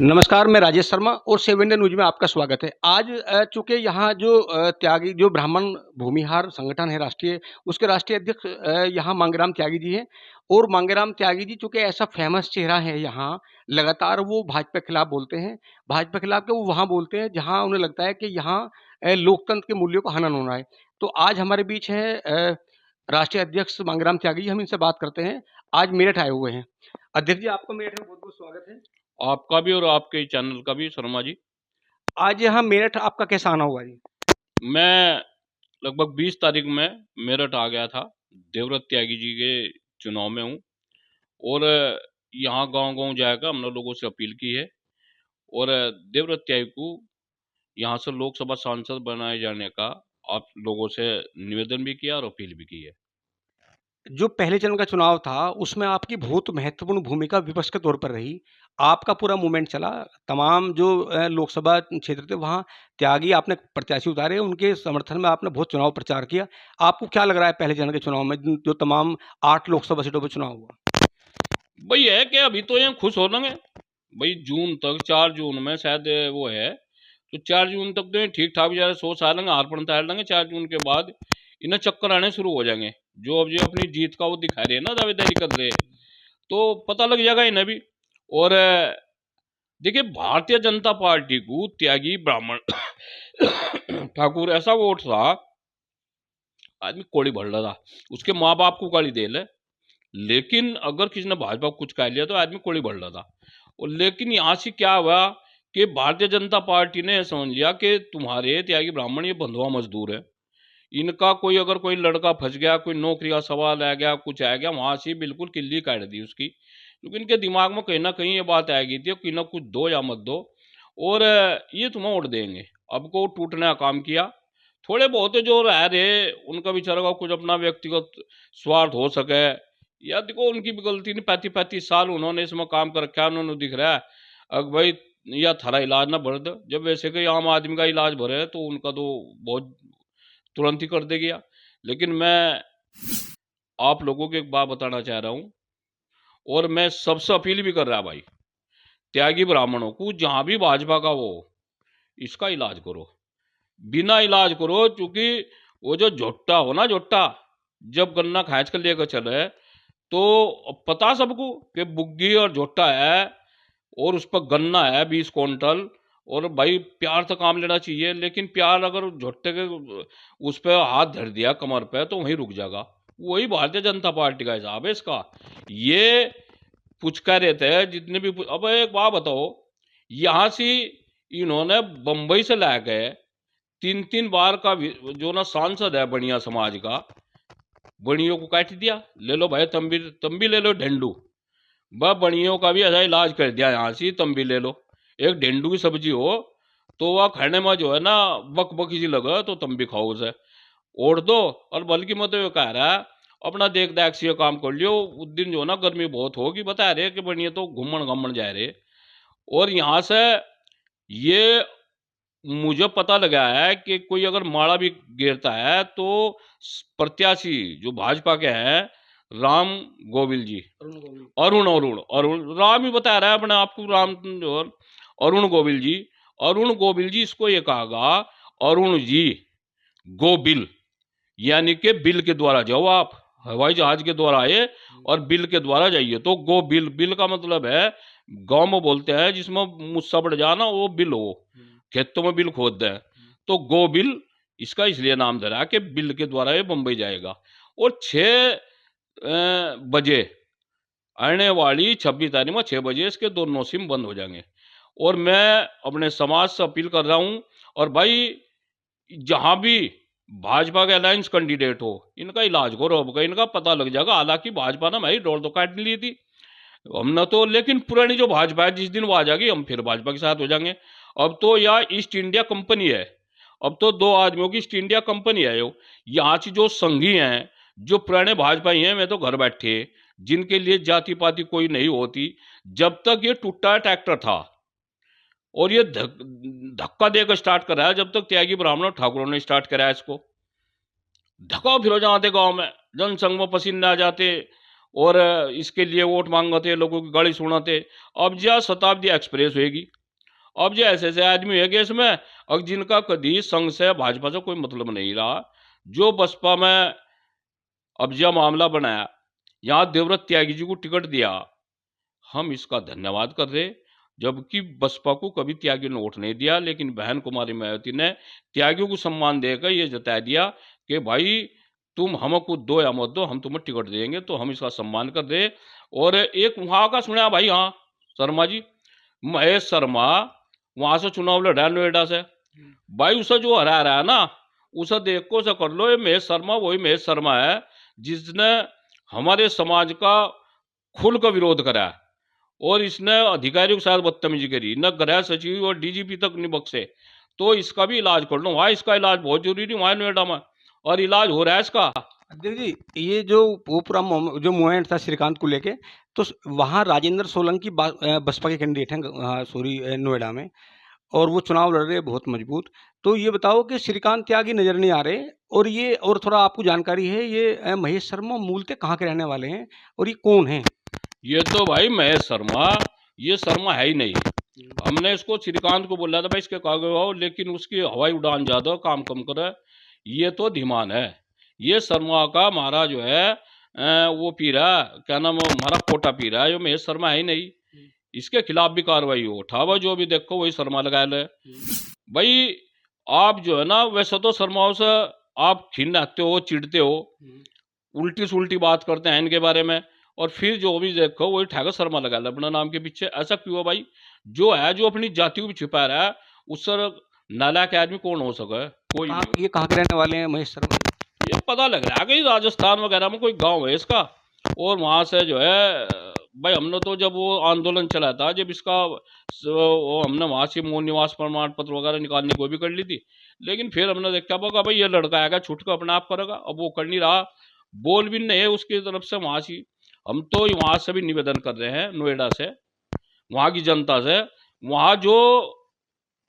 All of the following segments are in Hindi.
नमस्कार, मैं राजेश शर्मा और 7 इंडिया न्यूज़ में आपका स्वागत है। आज चूँकि यहाँ जो त्यागी जो ब्राह्मण भूमिहार संगठन है राष्ट्रीय, उसके राष्ट्रीय अध्यक्ष यहाँ मांगेराम त्यागी जी हैं और मांगेराम त्यागी जी चूँकि ऐसा फ़ेमस चेहरा है यहाँ, लगातार वो भाजपा के खिलाफ बोलते हैं। भाजपा के खिलाफ वो वहाँ बोलते हैं जहाँ उन्हें लगता है कि यहाँ लोकतंत्र के मूल्यों का हनन हो रहा है। तो आज हमारे बीच है राष्ट्रीय अध्यक्ष मांगेराम त्यागी जी, हम इनसे बात करते हैं। आज मेरठ आए हुए हैं। अध्यक्ष जी, आपका मेरठ में बहुत-बहुत स्वागत है। आपका भी और आपके चैनल का भी शर्मा जी। आज यहाँ मेरठ आपका कैसा आना हुआ जी? मैं लगभग 20 तारीख में मेरठ आ गया था। देवव्रत त्यागी जी के चुनाव में हूँ और यहाँ गांव-गांव जाकर हमने लोगों से अपील की है और देवव्रत त्यागी को यहाँ से लोकसभा सांसद बनाए जाने का आप लोगों से निवेदन भी किया और अपील भी की है। जो पहले चरण का चुनाव था, उसमें आपकी बहुत महत्वपूर्ण भूमिका विपक्ष के तौर पर रही। आपका पूरा मूवमेंट चला, तमाम जो लोकसभा क्षेत्र थे, वहाँ त्यागी आपने प्रत्याशी उतारे, उनके समर्थन में आपने बहुत चुनाव प्रचार किया। आपको क्या लग रहा है पहले चरण के चुनाव में जो तमाम 8 लोकसभा सीटों पर चुनाव हुआ? भाई है कि अभी तो ये खुश हो लेंगे भाई, जून तक 4 जून में शायद वो है, तो 4 जून तक तो ये ठीक ठाक बेचारे सोच आ लेंगे, हार पड़ता लेंगे। 4 जून के बाद इन्हें चक्कर आने शुरू हो जाएंगे। जो अब ये अपनी जीत का वो दिखा रहे हैं ना, दावेदारी कर रहे हैं, तो पता लग जाएगा इन्हें भी। और देखिए, भारतीय जनता पार्टी को त्यागी ब्राह्मण ठाकुर ऐसा वोट था, आदमी कोड़ी भर रहा था, उसके माँ बाप को गाली दे ले, लेकिन अगर किसी ने भाजपा को कुछ कह लिया तो आदमी कोड़ी बढ़ रहा था। और लेकिन यहाँ से क्या हुआ कि भारतीय जनता पार्टी ने समझ लिया कि तुम्हारे त्यागी ब्राह्मण ये बंधुआ मजदूर है, इनका कोई अगर कोई लड़का फंस गया, कोई नौकरी का सवाल आ गया, कुछ आ गया, वहां से बिल्कुल किल्ली काट दी उसकी, क्योंकि इनके दिमाग में कहीं ना कहीं ये बात आ गई थी कि ना कुछ दो या मत दो, और ये तुम्हें वोट देंगे। अब को टूटने का काम किया। थोड़े बहुत जो रह रहे उनका बेचारा का कुछ अपना व्यक्तिगत स्वार्थ हो सके, या देखो उनकी भी गलती नहीं, 35-35 साल उन्होंने इसमें काम कर रखा है, उन्होंने दिख रहा है अब भाई या थारा इलाज ना भर दो, जब वैसे कोई आम आदमी का इलाज भरे तो उनका तो बहुत तुरंत ही कर दे गया। लेकिन मैं आप लोगों को एक बात बताना चाह रहा हूँ और मैं सबसे अपील भी कर रहा भाई, त्यागी ब्राह्मणों को जहां भी भाजपा का वो, इसका इलाज करो, बिना इलाज करो, क्योंकि वो जो झोट्टा हो ना, झोट्टा जब गन्ना खींच कर लेकर चले तो पता सबको कि बुग्गी और झोट्टा है और उस पर गन्ना है 20 क्विंटल, और भाई प्यार से काम लेना चाहिए। लेकिन प्यार अगर झोट्टे के उस पर हाथ धर दिया कमर पे तो वहीं रुक जाएगा। वही भारतीय जनता पार्टी का हिसाब है इसका। ये पुचका रहते हैं जितने भी अब एक बात बताओ, यहाँ से इन्होंने बंबई से ला गए 3-3 बार का जो ना सांसद है बनिया समाज का, बनियों को काट दिया। ले लो भाई, तुम भी ले लो ढेंडू, वह बनियों का भी ऐसा इलाज कर दिया। यहाँ से तुम भी ले लो, एक ढेंडू की सब्जी हो तो वह खाने में जो है ना बक बकी सी लगे तो तुम भी खाओ उसे, ओढ़ दो। और बल्कि मैं तो ये कह रहा है अपना देख दाख से काम कर लियो। उस दिन जो ना गर्मी बहुत होगी, बता रहे कि बनिए तो घूमन घमन जा रहे। और यहाँ से ये मुझे पता लगा है कि कोई अगर माड़ा भी गिरता है तो प्रत्याशी जो भाजपा के हैं राम गोविल जी, अरुण अरुण अरुण राम ही बता रहा है अपने आप को, राम जो अरुण गोविल जी, अरुण गोविल जी इसको ये कहा, अरुण जी गोबिल, यानी कि बिल के द्वारा जाओ, आप हवाई जहाज के द्वारा आए और बिल के द्वारा जाइए। तो गो बिल, बिल का मतलब है गांव में बोलते हैं जिसमें मुस्सा बढ़ जाना वो बिल हो, खेतों में बिल खोद दें, तो गो बिल इसका इसलिए नाम धरा कि बिल के द्वारा ये बंबई जाएगा। और 6 बजे आने वाली 26 तारीख में 6 बजे इसके दोनों सिम बंद हो जाएंगे। और मैं अपने समाज से अपील कर रहा हूं, और भाई जहां भी भाजपा के अलायंस कैंडिडेट हो, इनका इलाज करो, अब इनका पता लग जाएगा। हालांकि भाजपा ने भाई डोर तो काट ली थी हमने तो, लेकिन पुरानी जो भाजपा है जिस दिन वो आ जाएगी हम फिर भाजपा के साथ हो जाएंगे। अब तो यह ईस्ट इंडिया कंपनी है, अब तो 2 आदमियों की ईस्ट इंडिया कंपनी है। यहाँ से जो संघी हैं, जो पुराने भाजपाई हैं, मैं तो घर बैठे, जिनके लिए जाति पाति कोई नहीं होती, जब तक ये टूटा ट्रैक्टर था और ये धक्का देकर स्टार्ट कराया, जब तक त्यागी ब्राह्मण ठाकुरों ने स्टार्ट कराया इसको, धक्का फिर जाते गांव में, जनसंघ में पसीने आ जाते और इसके लिए वोट मांगते, लोगों की गाड़ी सुनाते। अब जो शताब्दी एक्सप्रेस होगी, अब जो ऐसे ऐसे आदमी है इसमें, अब जिनका कभी संघ से भाजपा से कोई मतलब नहीं रहा, जो बसपा में अब यह मामला बनाया, यहाँ देवव्रत त्यागी जी को टिकट दिया, हम इसका धन्यवाद कर रहे। जबकि बसपा को कभी त्यागी ने वोट नहीं दिया, लेकिन बहन कुमारी मायावती ने त्यागियों को सम्मान देकर ये जता दिया कि भाई तुम हमको दो या मत दो, हम तुम्हें टिकट देंगे, तो हम इसका सम्मान कर रहे। और एक वहां का सुना भाई, हाँ शर्मा जी, महेश शर्मा वहां से चुनाव लड़ा नोएडा से, भाई उसे जो हरा रहा है ना, उसे देखो से कर लो, ये महेश शर्मा वही महेश शर्मा है जिसने हमारे समाज का खुल का विरोध करा है, और इसने अधिकारियों के साथ बदतमीजी करी, न गृह सचिव और डीजीपी तक नहीं बख्शे। तो इसका भी इलाज कर लो, वहाँ इसका इलाज बहुत जरूरी वहाँ नोएडा में, और इलाज हो रहा है इसका। अध्यक्ष जी, ये जो वो पूरा जो मूवमेंट था श्रीकांत को लेके, तो वहाँ राजेंद्र सोलंकी बसपा के कैंडिडेट हैं सॉरी नोएडा में, और वो चुनाव लड़ रहे हैं बहुत मजबूत। तो ये बताओ कि श्रीकांत त्यागी नजर नहीं आ रहे, और ये और थोड़ा आपको जानकारी है, ये महेश शर्मा मूलतः कहाँ के रहने वाले हैं और ये कौन है? ये तो भाई महेश शर्मा, ये शर्मा है ही नहीं। हमने इसको श्रीकांत को बोला था भाई इसके कागज आओ, लेकिन उसकी हवाई उड़ान ज्यादा, काम कम करे। ये तो धीमान है। ये शर्मा का हमारा जो है वो पी रहा है, क्या नाम है, हमारा कोटा पी रहा है, ये महेश शर्मा है ही नहीं। इसके खिलाफ भी कार्रवाई हो, उठावा जो भी देखो वही शर्मा लगा ले। भाई आप जो है ना, वैसे तो शर्माओं से आप खिन्नाते हो, चिढ़ते हो, उल्टी सुल्टी बात करते हैं इनके बारे में, और फिर जो भी देखो वही ठाकर शर्मा लगा ले अपना नाम के पीछे। ऐसा क्यों है भाई? जो है, जो अपनी जाति को भी छिपा रहा है, उससे नालायक आदमी कौन हो सके? कोई नहीं। ये कहाँ के रहने वाले हैं महेश शर्मा? ये पता लग रहा है कि राजस्थान वगैरह में कोई गांव है इसका, और वहां से जो है भाई, हमने तो जब वो आंदोलन चला था, जब इसका वो हमने वहां से मूल निवास प्रमाण पत्र वगैरह निकालने को भी कर ली थी, लेकिन फिर हमने देखा होगा भाई ये लड़का आएगा छुट कर अपने आप करेगा, अब वो कर नहीं रहा, बोल भी नहीं है उसकी तरफ से वहां से। हम तो वहां से भी निवेदन कर रहे हैं, नोएडा से, वहां की जनता से, वहां जो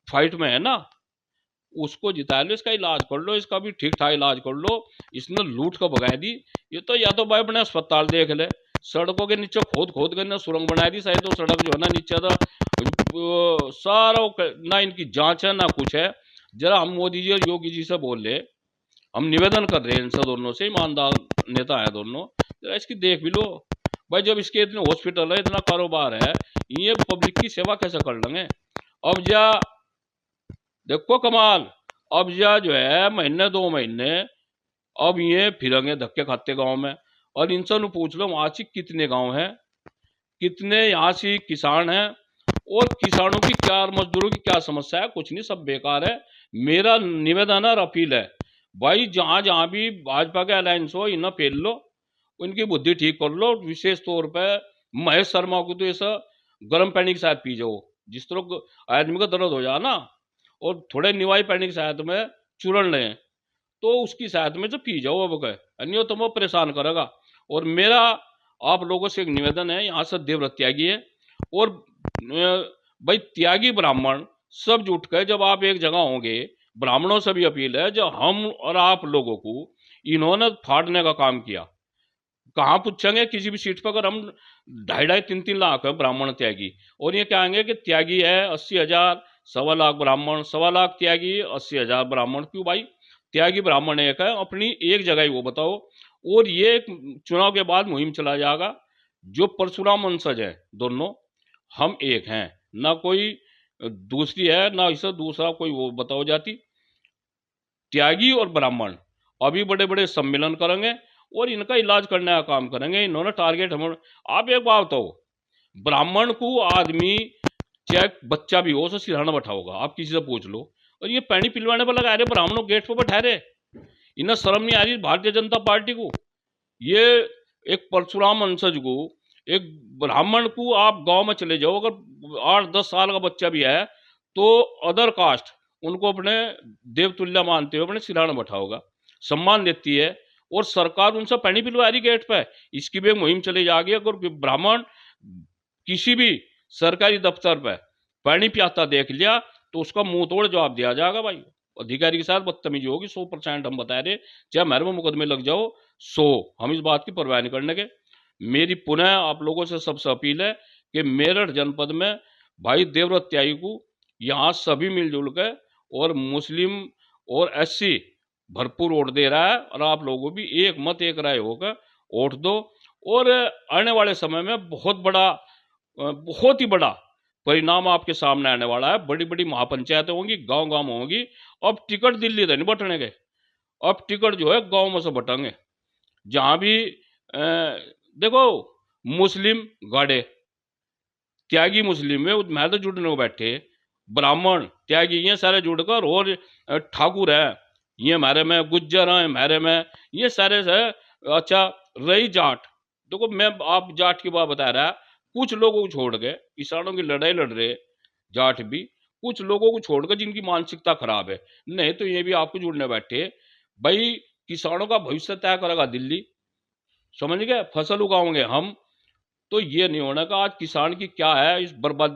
फाइट में है ना, उसको जिता लो, इसका इलाज कर लो, इसका भी ठीक ठाक इलाज कर लो। इसने लूट कर भगा दी। ये तो या तो भाई अपने अस्पताल देख ले, सड़कों के नीचे खोद खोद कर सुरंग बना दी, शायद तो सड़क जो है ना नीचे था सारा ना इनकी जांच है ना कुछ है। जरा हम मोदी जी और योगी जी से बोल ले, हम निवेदन कर रहे हैं इनसे, दोनों से, ईमानदार नेता है दोनों, जरा इसकी देख भी लो भाई। जब इसके इतने हॉस्पिटल है, इतना कारोबार है, ये पब्लिक की सेवा कैसे कर लेंगे? अब जा देखो कमाल, अब या जो है महीने 2 महीने अब ये फिरेंगे धक्के खाते गांव में, और इनसे नु पूछ लो वहां से कितने गांव हैं, कितने यहाँ से किसान हैं, और किसानों की क्या, मजदूरों की क्या समस्या है? कुछ नहीं, सब बेकार है। मेरा निवेदन और अपील है भाई, जहां जहां भी भाजपा के अलायंस हो, इन्हें पेल लो, उनकी बुद्धि ठीक कर लो। विशेष तौर पर महेश शर्मा को तो ऐसा गर्म पानी के साथ पी जाओ, जिस तरह आदमी का दर्द हो जाए ना, और थोड़े निवाई पानी की सहायता में चूरण लें, तो उसकी सहायता में जो पी जाओ, अब गए अन्य तो वो परेशान करेगा। और मेरा आप लोगों से एक निवेदन है, यहाँ से देवव्रत त्यागी है, और भाई त्यागी ब्राह्मण सब जुट कर जब आप एक जगह होंगे, ब्राह्मणों से भी अपील है, जो हम और आप लोगों को इन्होंने फाड़ने का काम किया, कहाँ पूछेंगे किसी भी सीट पर? अगर हम 2.5-3 लाख है ब्राह्मण त्यागी, और ये कहेंगे कि त्यागी है 80,000, 1.25 लाख ब्राह्मण, 1.25 लाख त्यागी, 80,000 ब्राह्मण, क्यों भाई? त्यागी ब्राह्मण एक है, अपनी एक जगह ही वो बताओ। और ये चुनाव के बाद मुहिम चला जाएगा, जो परशुराम वंशज है दोनों, हम एक हैं, ना कोई दूसरी है, ना इसे दूसरा कोई वो बताओ जाति। त्यागी और ब्राह्मण अभी बड़े बड़े सम्मेलन करेंगे और इनका इलाज करने का काम करेंगे। इन्होंने टारगेट हम, आप एक बात बताओ, ब्राह्मण को आदमी चाहे बच्चा भी हो, उसे सिरहाना बैठाओगा, आप किसी से पूछ लो, और ये पानी पिलवाने पर लगा रहे, ब्राह्मणों गेट पर बैठा रहे, इन्हें शर्म नहीं आ रही भारतीय जनता पार्टी को? ये एक परशुराम वंशज को, एक ब्राह्मण को आप गांव में चले जाओ, अगर 8-10 साल का बच्चा भी है, तो अदर कास्ट उनको अपने देवतुल्य मानते हुए अपने सिरहाना बैठाओगा, सम्मान देती है, और सरकार उनसे पानी पिलवा रही गेट पे। इसकी भी मुहिम चली जाएगी, अगर ब्राह्मण किसी भी सरकारी दफ्तर पे पानी पियाता देख लिया, तो उसका मुंह तोड़ जवाब दिया जाएगा भाई। अधिकारी के साथ बदतमीजी होगी 100%, हम बता रहे, चाहे हमारे में मुकदमे लग जाओ 100, हम इस बात की परवाह नहीं करने के। मेरी पुनः आप लोगों से सबसे अपील है कि मेरठ जनपद में भाई देवव्रत त्यागी को यहाँ सभी मिलजुल के और मुस्लिम और एससी भरपूर वोट दे रहा है, और आप लोगों भी एक मत एक राय होकर वोट दो। और आने वाले समय में बहुत ही बड़ा परिणाम आपके सामने आने वाला है। बड़ी बड़ी महापंचायतें होंगी, गांव गांव में होंगी। अब टिकट दिल्ली से नहीं बटने गए, अब टिकट जो है गांव में से बटेंगे। जहां भी देखो, मुस्लिम गाड़े त्यागी मुस्लिम में मैं तो जुड़ने को बैठे, ब्राह्मण त्यागी ये सारे जुड़कर, और ठाकुर है ये हमारे में, गुज्जर हैं हमारे में, ये सारे से। अच्छा, रही जाट, देखो मैं आप जाट की बात बता रहा, कुछ लोगों को छोड़ के किसानों की लड़ाई लड़ रहे जाट भी, कुछ लोगों को छोड़कर जिनकी मानसिकता खराब है, नहीं तो ये भी आपको जुड़ने बैठे। भाई किसानों का भविष्य तय करेगा दिल्ली, समझ गए, फसल उगाओगे हम, तो ये नहीं होना का आज किसान की क्या है इस बर्बादी